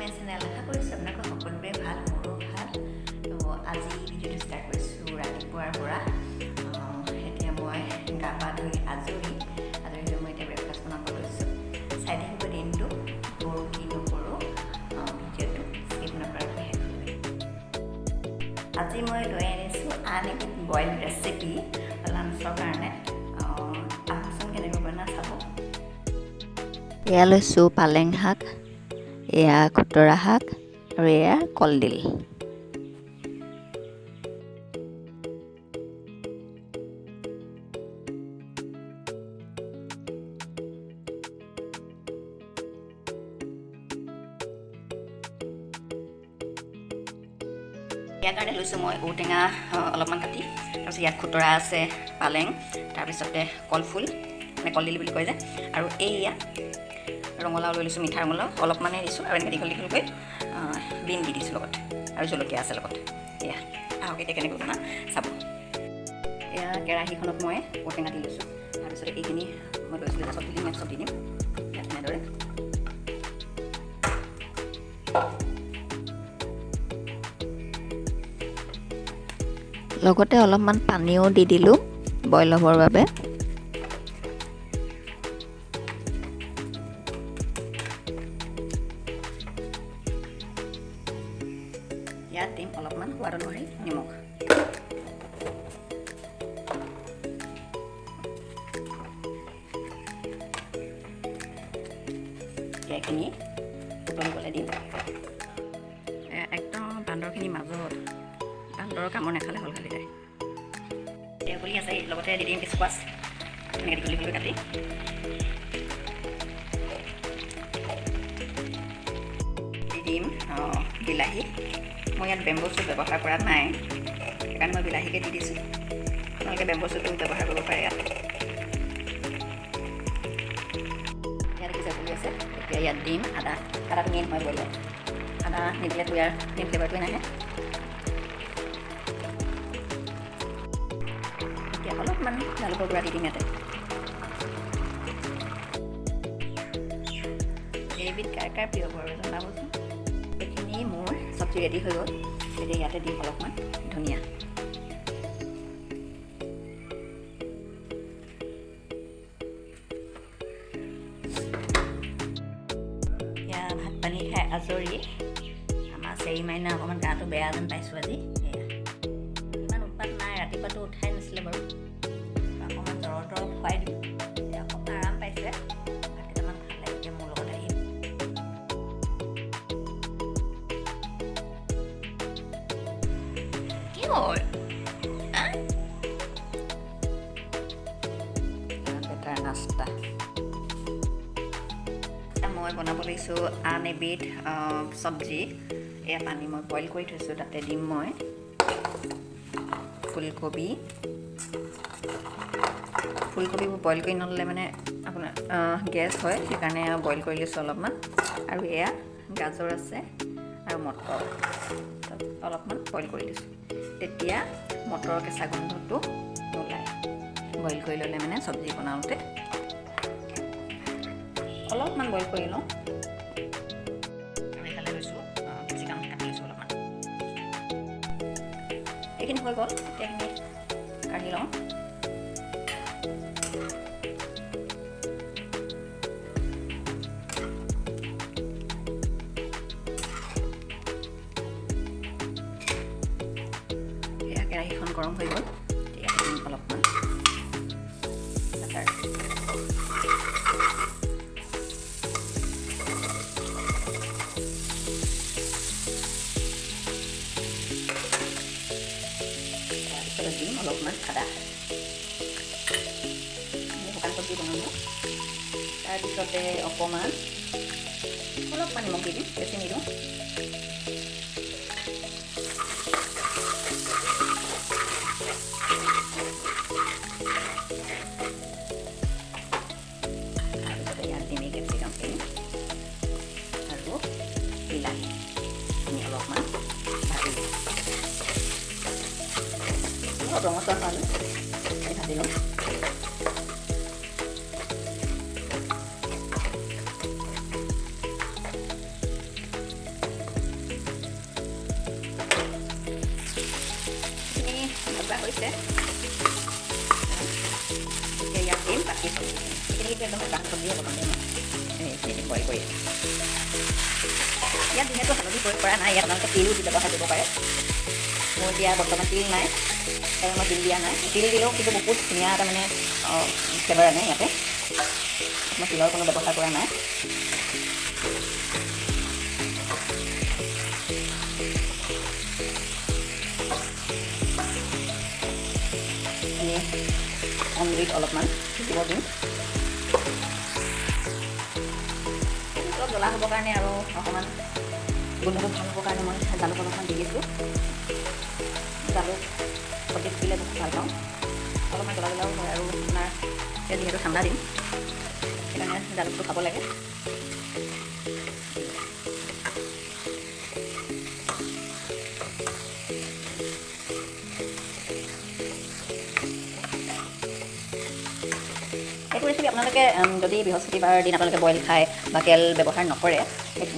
অসমীয়া channel আশা কৰিছোঁ আপোনালোকৰ সকলোৰে ভাল, মোৰো ভাল। তো আজি ভিডিঅ'টো ষ্টাৰ্ট কৰিছোঁ ৰাতিপুৱাৰ পৰা। এতিয়া মই গা পা ধুই আজৰি হৈ মই এতিয়া ব্ৰেকফাষ্ট বনাব লৈছোঁ। চাই থাকিব দিনটো কৰোঁ কি নকৰোঁ, ভিডিঅ'টো স্কিপ নকৰাকৈ শেষ কৰিব। আজি মই লৈ আনিছোঁ আন এবিধ বইল ৰেচিপি লাঞ্চৰ কাৰণে। আহকচোন কেনেকৈ বনাই চাব। এয়া লৈছোঁ পালেং শাক, এয়া খুতৰা শাক আৰু এয়া কলডিল। ইয়াৰ কাৰণে লৈছোঁ মই ঔটেঙা অলপমান কাটি, তাৰপিছত ইয়াত খুতৰা আছে, পালেং, তাৰপিছতে কলফুল মানে কলডিল বুলি কয় যে, আৰু এয়া ৰঙালাও লৈ লৈছোঁ, মিঠা ৰঙালাও অলপমানে দিছোঁ, আৰু এনেকৈ দীঘল দীঘলকৈ বিন দি দিছোঁ লগত, আৰু জলকীয়া আছে লগত। এয়া আহক এতিয়া কেনেকৈ বনাওঁ চাব। এয়া কেৰাহীখনত মই ঔটেঙা দি লৈছোঁ, তাৰপিছতে এইখিনি মই লৈছিলোঁ চব দি দিম, চব দি দিম ইয়াত এনেদৰে। লগতে অলপমান পানীও দি দিলোঁ বইল হ'বৰ বাবে। ইয়াত দিম অলপমান সোৱাদ অনুসৰি নিমখ। এইখিনি উতলিবলৈ দিম। একদম বান্দৰখিনি মাজত, বান্দৰৰ কামোৰ নাখালে হ'ল খালি যায়। এতিয়া উতলি আছে, লগতে দি দিম স্কোৱাচ এনেকৈ দীঘল দীঘলকৈ কাটি। দি দিম বিলাহী। মই ইয়াত বেম্বো চুট ব্যৱহাৰ কৰা নাই, সেইকাৰণে মই বিলাহীকে দি দিছোঁ। আপোনালোকে বেম্বো চুটটো ব্যৱহাৰ কৰিব পাৰে ইয়াত। ইয়াত দেখিছে উতলি আছে, এতিয়া ইয়াত দিম আদা। আদাটো মেইন হয় বইলত, আদা নিদিলেতো ইয়াৰ মেইন ফ্লেভাৰটোৱে নাহে। এতিয়া অলপমান জালুকৰ গুড়া দি দিম ইয়াতে। এইবিধ কাৰ কাৰ প্ৰিয় বাৰু জনাবচোন। এইখিনি মোৰ চব্জি ৰেডি হৈ গ'ল। এতিয়া ইয়াতে দিম অলপমান ধনিয়া। এয়া ভাত পানী খাই আজৰি। আমাৰ চেৰি মাইনা অকণমান গাটো বেয়া যেন পাইছোঁ আজি। ইমান উৎপাত নাই, ৰাতিপুৱাটো উঠাই নাছিলে বাৰু। অকণমান জ্বৰৰ দৰৱ খুৱাই দিম, এতিয়া অকণমান আৰাম পাইছে। ভাত কেইটামান খালে এতিয়া মোৰ লগত আহিম। কি হ'ল বেটাৰ নাস্তা। মই বনাব লৈছোঁ আন এবিধ চব্জি। এয়া পানী মই বইল কৰি থৈছোঁ, তাতে দিম মই ফুলকবি। ফুলকবিবোৰ বইল কৰি নল'লে মানে আপোনাৰ গেছ হয়, সেইকাৰণে বইল কৰি লৈছোঁ অলপমান। আৰু এয়া গাজৰ আছে আৰু মটৰ অলপমান বইল কৰি দিছোঁ। তেতিয়া মটৰৰ কেঁচা গোন্ধটো নোলায়। বইল কৰি ল'লে মানে চব্জি বনাওঁতে অলপমান বইল কৰি লওঁ। এইফালে লৈছোঁ কেপচিকাম কাটি লৈছোঁ অলপমান। এইখিনি হৈ গ'ল, এতিয়া এইখিনি কাঢ়ি লওঁ। এয়া কেৰাহীখন গৰম হৈ গ'ল, এতিয়া অলপমান বাটাৰ। দিম অলপমান আদা, শুকান চব্জি বনালোঁ। তাৰপিছতে অলপমান নিমখ দি দিম, বেছি নিদিওঁ। তাৰপিছতে ইয়াত দিম কেপচিকামখিনি আৰু বিলাহী অলপমান ভাজি দিম। ৰঙচুৱা পালোঁ ভাজি লওঁ। হৈছে। এতিয়া ইয়াত দিম বাকী চব্জি, এইখিনি একদম শুকান চব্জি হ'ব কাৰণে এইখিনি বইল কৰি ইয়াত যিহেতু হালধি প্ৰয়োগ কৰা নাই, ইয়াত আপোনালোকে তিলো ব্যৱহাৰ কৰিব পাৰে। মোৰ এতিয়া বৰ্তমান তিল নাই, সেইকাৰণে মই তিল দিয়া নাই। তিল দিলেও কিন্তু বহুত ধুনীয়া এটা মানে ফ্লেভাৰ আনে ইয়াতে। মই তিলৰ কোনো ব্যৱহাৰ কৰা নাই। এনেই অমৃত অলপমান দিব দিম, অলপ জ্বলা হ'বৰ কাৰণে আৰু অকণমান গোন্ধটো ভাল হ'বৰ কাৰণে মই জালুক অলপমান দি দিছোঁ। জালুক চব্জিত দিলে বহুত ভাল পাওঁ, অলপমান জ্বলা জ্বলাও হয়। আৰু আপোনাৰ এতিয়া যিহেতু ঠাণ্ডা দিন, সেইকাৰণে জালুকটো খাব লাগে। এইটো ৰেচিপি আপোনালোকে যদি বৃহস্পতিবাৰ দিন আপোনালোকে বইল খায় বা তেল ব্যৱহাৰ নকৰে,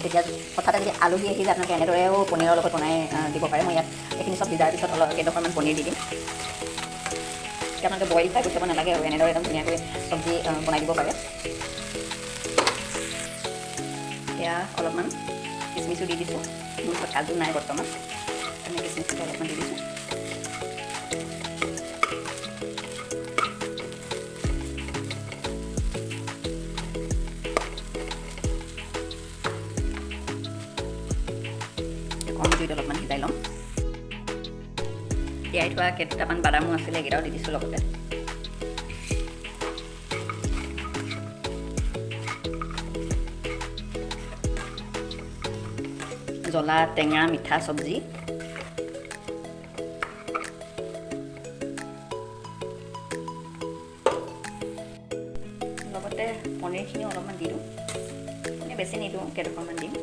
তেতিয়া হঠাতে যদি আলহী আহিলে আপোনালোকে এনেদৰেও পনীৰৰ লগত বনাই দিব পাৰে। মই ইয়াত এইখিনি চব সিজাৰ পিছত অলপ কেইডোখৰমান পনীৰ দি দিম। তেতিয়া আপোনালোকে বইল খাই গুচাব নালাগে আৰু এনেদৰে একদম ধুনীয়াকৈ চব্জি বনাই দিব পাৰে। এতিয়া অলপমান কিচমিচো দি দিছোঁ, মোৰ ওচৰত কাজু নাই বৰ্তমান, আমি কিচমিচটো অলপমান দি দিছোঁ। কম জুইত অলপমান সিজাই ল'ম। তিয়াই থোৱা কেইটামান বাদামো আছিলে, এইকেইটাও দি দিছোঁ লগতে। জ্বলা টেঙা মিঠা চব্জি। লগতে পনীৰখিনিও অলপমান দি দিওঁ, বেছি নিদিওঁ, কেইডোখৰমান দিম।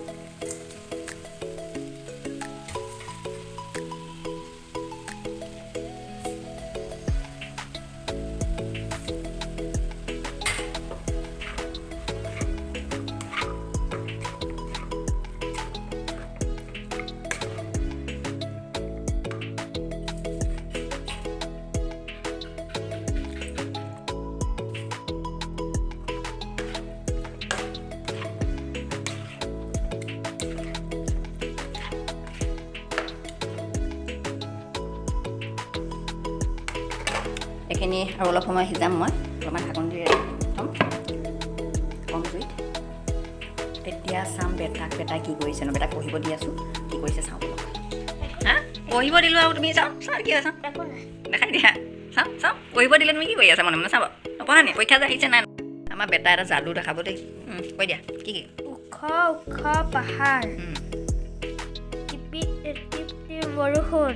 এইখিনি আৰু অলপ সময় সিজাম মই, অলপমান ঢাকন দি থ'ম কম জুইত। তেতিয়া চাম বেটাই কি কৰিছে ন। বেটাক পঢ়িব দি আছোঁ, কি কৰিছে চাওঁ অলপ। হা পঢ়িব দিলোঁ আৰু তুমি চাওঁ চাওঁ কি আছে দেখাই দিয়া। চাওঁ চাওঁ পঢ়িব দিলে তুমি কি কৰি আছা মনে মনে চাব, নপঢ়া নি? পৰীক্ষা যে আহিছে নাই? আমাৰ বেটা এটা যাদু দেখাব দেই। কৈ দিয়া কি কি? ওখ ওখ পাহাৰ, টিপি টিপি বৰষুণ,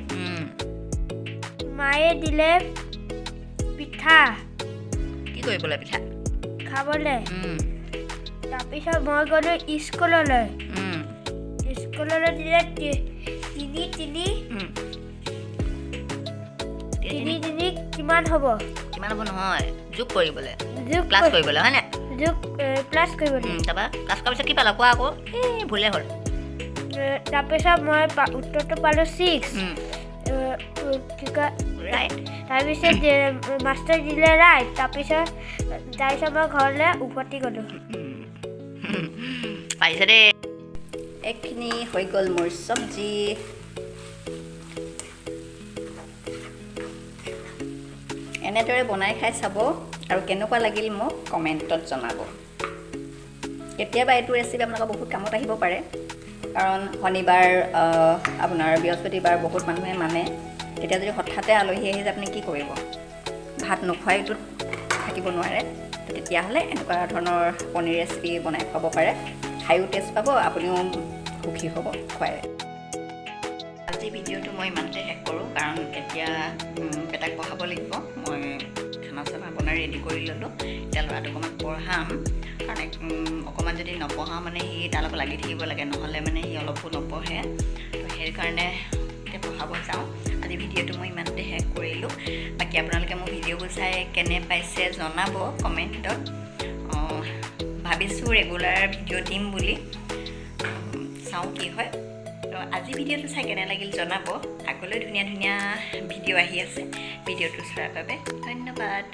মায়ে দিলে পিঠা। কি কৰিবলৈ পিঠা? খাবলৈ। তাৰপিছত মই গ'লোঁ স্কুললৈ। স্কুললৈ দিলে তিনি কিমান হ'ব? কিমান হ'ব নহয়, যোগ কৰিবলৈ, ক্লাছ কৰিবলৈ, হয়নে? যোগ ক্লাছ কৰিবলৈ। তাৰপৰা ক্লাছ কৰাৰ পিছত কি পালা কোৱা আকৌ? এই ভুলে হ'ল। তাৰপিছত মই উত্তৰটো পালোঁ 6। কি কয় ৰাইট। তাৰপিছত মাষ্টাৰ দিলে ৰাইট। তাৰপিছত মই ঘৰলৈ উভতি গ'লোঁ। পাৰিছে দেই। এইখিনি হৈ গ'ল মোৰ চব্জি। এনেদৰে বনাই খাই চাব আৰু কেনেকুৱা লাগিল মোক কমেণ্টত জনাব। কেতিয়াবা এইটো ৰেচিপি আপোনালোকৰ বহুত কামত আহিব পাৰে, কাৰণ শনিবাৰ আপোনাৰ বৃহস্পতিবাৰ বহুত মানুহে মানে। তেতিয়া যদি হঠাতে আলহী আহি যায় আপুনি কি কৰিব? ভাত নোখোৱাইতো থাকিব নোৱাৰে। তেতিয়াহ'লে এনেকুৱা ধৰণৰ পনীৰ ৰেচিপি বনাই খুৱাব পাৰে, খায়ো টেষ্ট পাব, আপুনিও সুখী হ'ব খুৱাই। আজি ভিডিঅ'টো মই ইমানতে শেষ কৰোঁ, কাৰণ এতিয়া বেটাক পঢ়াব লাগিব। মই খানা চানা বনাই ৰেডি কৰি ল'লোঁ। এতিয়া ল'ৰাটোক অকণমান পঢ়াম, কাৰণ অকণমান যদি নপঢ়াওঁ মানে সি তাৰ লগত লাগি থাকিব লাগে, নহ'লে মানে সি অলপো নপঢ়ে। তো সেইকাৰণে এতিয়া পঢ়াব যাওঁ। আজি ভিডিঅ'টো মই ইমানতে শেষ কৰিলোঁ। বাকী আপোনালোকে মোৰ ভিডিঅ'বোৰ চাই কেনে পাইছে জনাব কমেণ্টত। ভাবিছোঁ ৰেগুলাৰ ভিডিঅ' দিম বুলি, চাওঁ কি হয়। তো আজি ভিডিঅ'টো চাই কেনে লাগিল জনাব। আগলৈ ধুনীয়া ধুনীয়া ভিডিঅ' আহি আছে, ভিডিঅ'টো চোৱাৰ বাবে ধন্যবাদ।